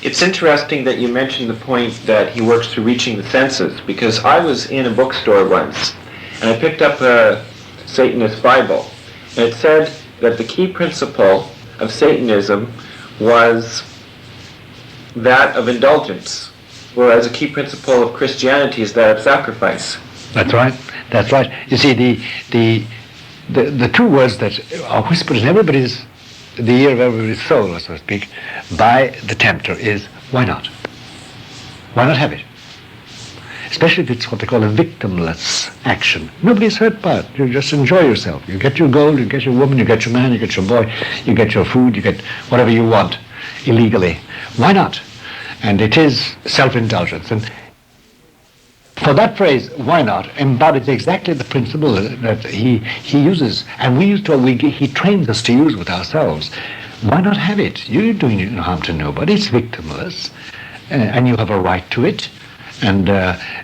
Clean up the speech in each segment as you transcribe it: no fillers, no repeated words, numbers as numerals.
It's interesting that you mentioned the point that he works through reaching the senses, because I was in a bookstore once, and I picked up a Satanist Bible, and it said that the key principle of Satanism was that of indulgence, whereas a key principle of Christianity is that of sacrifice. That's right. That's right. You see, the two words that are whispered in the ear of everybody's soul, so to speak, by the tempter is, why not? Why not have it? Especially if it's what they call a victimless action. Nobody's hurt by it. You just enjoy yourself. You get your gold, you get your woman, you get your man, you get your boy, you get your food, you get whatever you want illegally. Why not? And it is self-indulgence. And for that phrase, why not, embodies exactly the principle that he uses, and he trains us to use with ourselves. Why not have it? You're doing no harm to nobody. It's victimless, and you have a right to it. And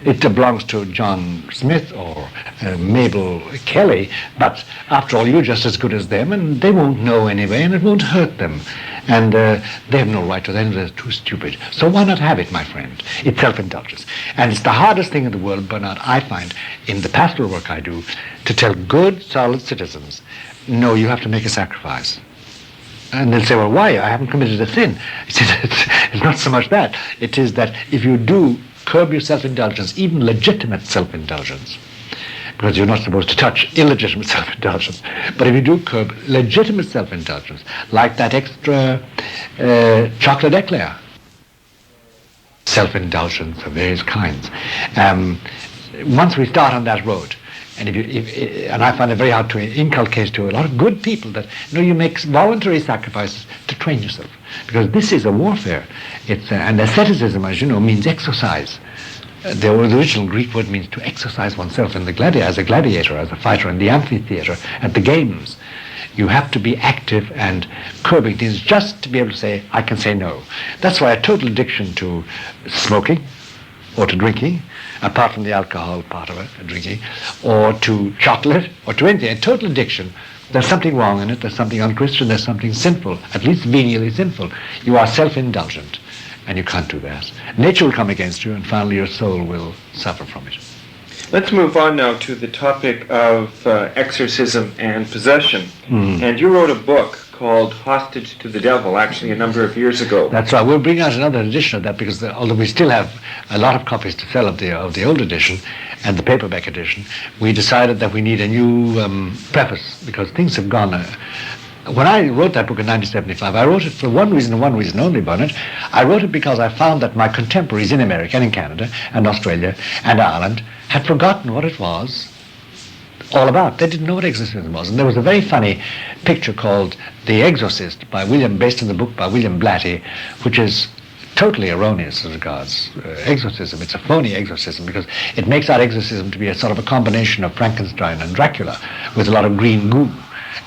it belongs to John Smith or Mabel Kelly, but after all, you're just as good as them, and they won't know anyway, and it won't hurt them. And they have no right to them, they're too stupid. So why not have it, my friend? It's self-indulgence. And it's the hardest thing in the world, Bernard, I find, in the pastoral work I do, to tell good, solid citizens, no, you have to make a sacrifice. And they'll say, well, why? I haven't committed a sin. It's not so much that. It is that if you do curb your self-indulgence, even legitimate self-indulgence, because you're not supposed to touch illegitimate self-indulgence, but if you do curb legitimate self-indulgence, like that extra chocolate eclair, self-indulgence of various kinds, once we start on that road, and and I find it very hard to inculcate to a lot of good people that you make voluntary sacrifices to train yourself, because this is a warfare. And asceticism, as you know, means exercise. The original Greek word means to exercise oneself as a gladiator, as a fighter in the amphitheater, at the games. You have to be active and curbing things just to be able to say, I can say no. That's why a total addiction to smoking or to drinking, apart from the alcohol part of it, drinking, or to chocolate, or to anything, a total addiction, there's something wrong in it, there's something unchristian, there's something sinful, at least venially sinful. You are self-indulgent, and you can't do that. Nature will come against you, and finally your soul will suffer from it. Let's move on now to the topic of exorcism and possession. And you wrote a book called Hostage to the Devil, actually a number of years ago. That's right. We'll bring out another edition of that, because although we still have a lot of copies to sell of the old edition and the paperback edition, we decided that we need a new preface, because things have gone... when I wrote that book in 1975, I wrote it for one reason and one reason only, Bernard. I wrote it because I found that my contemporaries in America and in Canada and Australia and Ireland had forgotten what it was all about. They didn't know what exorcism was. And there was a very funny picture called The Exorcist, based on the book by William Blatty, which is totally erroneous as regards exorcism. It's a phony exorcism, because it makes out exorcism to be a sort of a combination of Frankenstein and Dracula with a lot of green goo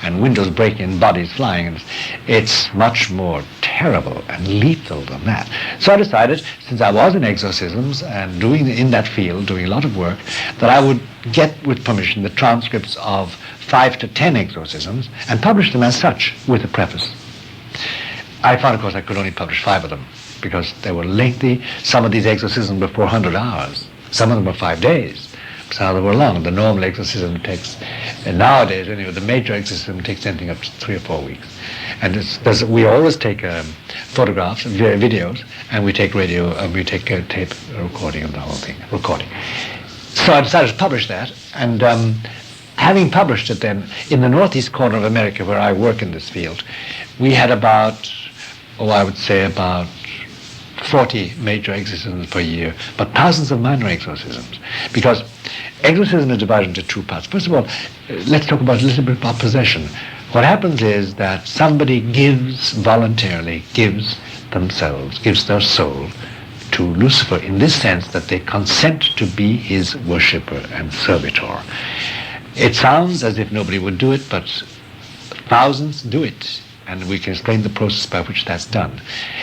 and windows breaking and bodies flying. And it's much more terrible and lethal than that. So I decided, since I was in exorcisms and in that field, doing a lot of work, that I would get, with permission, the transcripts of 5 to 10 exorcisms and publish them as such with a preface. I found, of course, I could only publish 5 of them because they were lengthy. Some of these exorcisms were 400 hours. Some of them were 5 days. Some of them were long. The normal exorcism takes, and nowadays anyway, the major exorcism takes anything up to 3 or 4 weeks. And we always take photographs, videos, and we take a tape recording of the whole thing. So I decided to publish that, and having published it then, in the northeast corner of America where I work in this field, we had about 40 major exorcisms per year, but thousands of minor exorcisms. Because exorcism is divided into 2 parts. First of all, let's talk about a little bit about possession. What happens is that somebody voluntarily gives their soul to Lucifer, in this sense that they consent to be his worshipper and servitor. It sounds as if nobody would do it, but thousands do it. And we can explain the process by which that's done.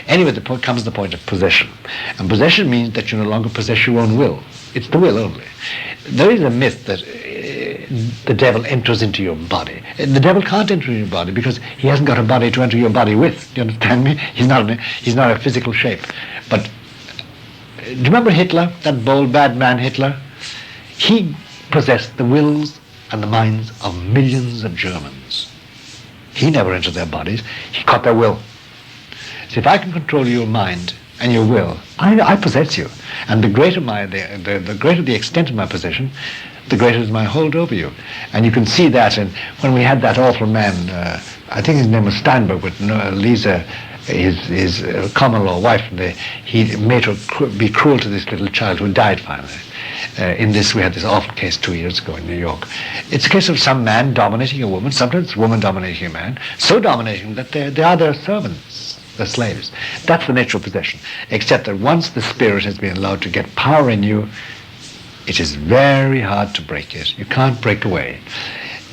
Anyway, comes the point of possession. And possession means that you no longer possess your own will. It's the will only. There is a myth that the devil enters into your body. The devil can't enter into your body because he hasn't got a body to enter your body with. Do you understand me? He's not a physical shape. But do you remember Hitler, that bold, bad man Hitler? He possessed the wills and the minds of millions of Germans. He never entered their bodies. He caught their will. So if I can control your mind and your will, I possess you. And the greater the greater the extent of my possession, the greater is my hold over you. And you can see that when we had that awful man, I think his name was Steinberg, but Lisa, his common law wife, he made her be cruel to this little child who died finally. We had this awful case 2 years ago in New York. It's a case of some man dominating a woman, sometimes a woman dominating a man, so dominating that they are their servants, their slaves. That's the nature of possession. Except that once the spirit has been allowed to get power in you, it is very hard to break it. You can't break away.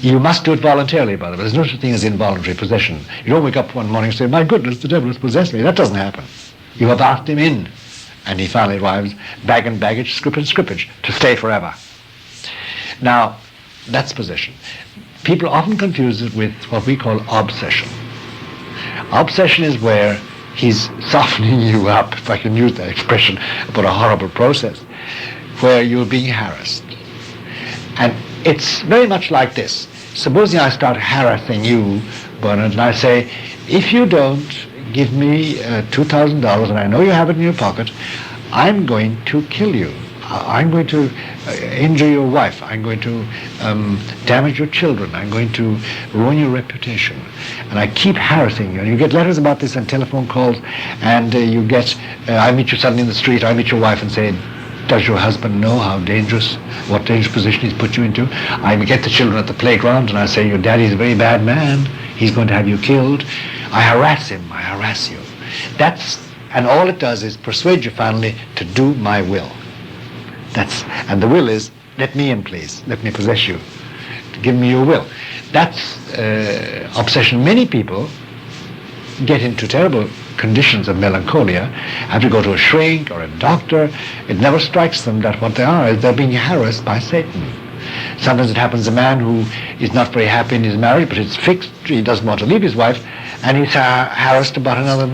You must do it voluntarily, by the way. There's no such thing as involuntary possession. You don't wake up one morning and say, my goodness, the devil has possessed me. That doesn't happen. You have asked him in. And he finally arrives, bag and baggage, scrip and scrippage, to stay forever. Now, that's possession. People often confuse it with what we call obsession. Obsession is where he's softening you up, if I can use that expression, about a horrible process, where you're being harassed. And it's very much like this. Supposing I start harassing you, Bernard, and I say, if you don't give me $2,000 and I know you have it in your pocket, I'm going to kill you. I'm going to injure your wife. I'm going to damage your children. I'm going to ruin your reputation. And I keep harassing you. And you get letters about this and telephone calls, and I meet you suddenly in the street, I meet your wife and say, does your husband know what dangerous position he's put you into? I get the children at the playground and I say, your daddy's a very bad man. He's going to have you killed. I harass him. I harass you. And all it does is persuade you finally to do my will. And the will is, let me in, please. Let me possess you. Give me your will. That's obsession. Many people get into terrible conditions of melancholia, have to go to a shrink or a doctor. It never strikes them that what they are is they're being harassed by Satan. Sometimes it happens a man who is not very happy in his marriage, but it's fixed, he doesn't want to leave his wife, and he's harassed about another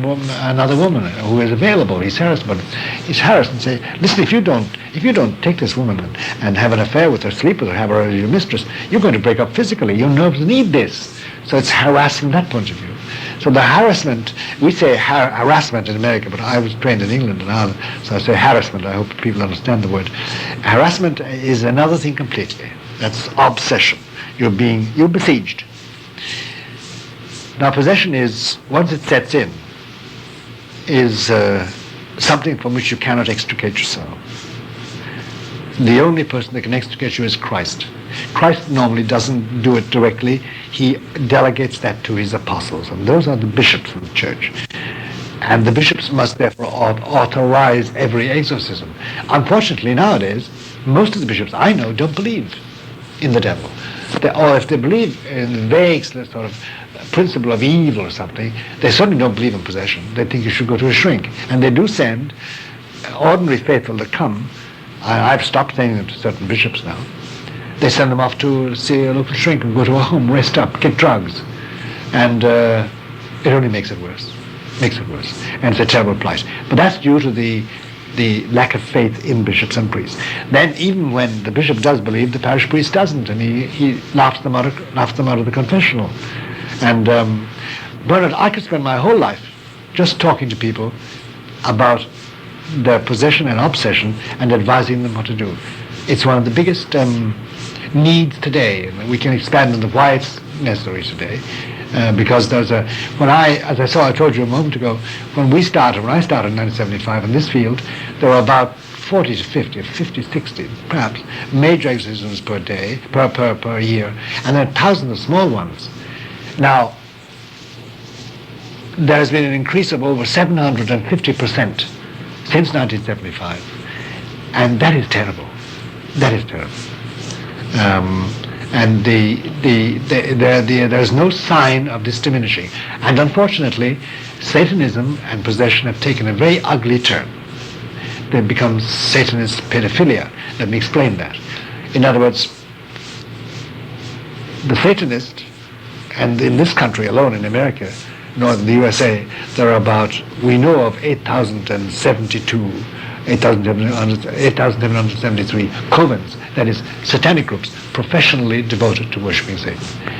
woman who is available. He's harassed and say, listen, if you don't take this woman and have an affair with her, sleep with her, have her as your mistress, you're going to break up physically. Your nerves need this. So it's harassing that point of view. So the harassment, we say harassment in America, but I was trained in England and Ireland, so I say harassment. I hope people understand the word. Harassment is another thing completely. That's obsession. You're besieged. Now possession is, once it sets in, is something from which you cannot extricate yourself. The only person that can extricate you is Christ. Christ normally doesn't do it directly. He delegates that to his apostles, and those are the bishops of the church. And the bishops must therefore authorize every exorcism. Unfortunately, nowadays, most of the bishops I know don't believe in the devil. Or if they believe in the vague sort of principle of evil or something, they certainly don't believe in possession. They think you should go to a shrink. And they do send ordinary faithful to come. I've stopped sending them to certain bishops now. They send them off to see a local shrink and go to a home, rest up, get drugs. And it only makes it worse. And it's a terrible plight. But that's due to the lack of faith in bishops and priests. Then even when the bishop does believe, the parish priest doesn't, and he laughs them out of the confessional. And Bernard, I could spend my whole life just talking to people about their possession and obsession and advising them what to do. It's one of the biggest needs today, and we can expand on why it's necessary today. Because there's I told you a moment ago, when I started in 1975 in this field, there were about 40 to 50, 60 perhaps, major exorcisms per day, per year, and there are thousands of small ones. Now, there has been an increase of over 750% since 1975, and that is terrible. And there's no sign of this diminishing. And unfortunately, Satanism and possession have taken a very ugly turn. They've become Satanist pedophilia. Let me explain that. In other words, the Satanist, and in this country alone, in America, in the USA, there are about, we know of 8,773 covens, that is, satanic groups, professionally devoted to worshipping Satan.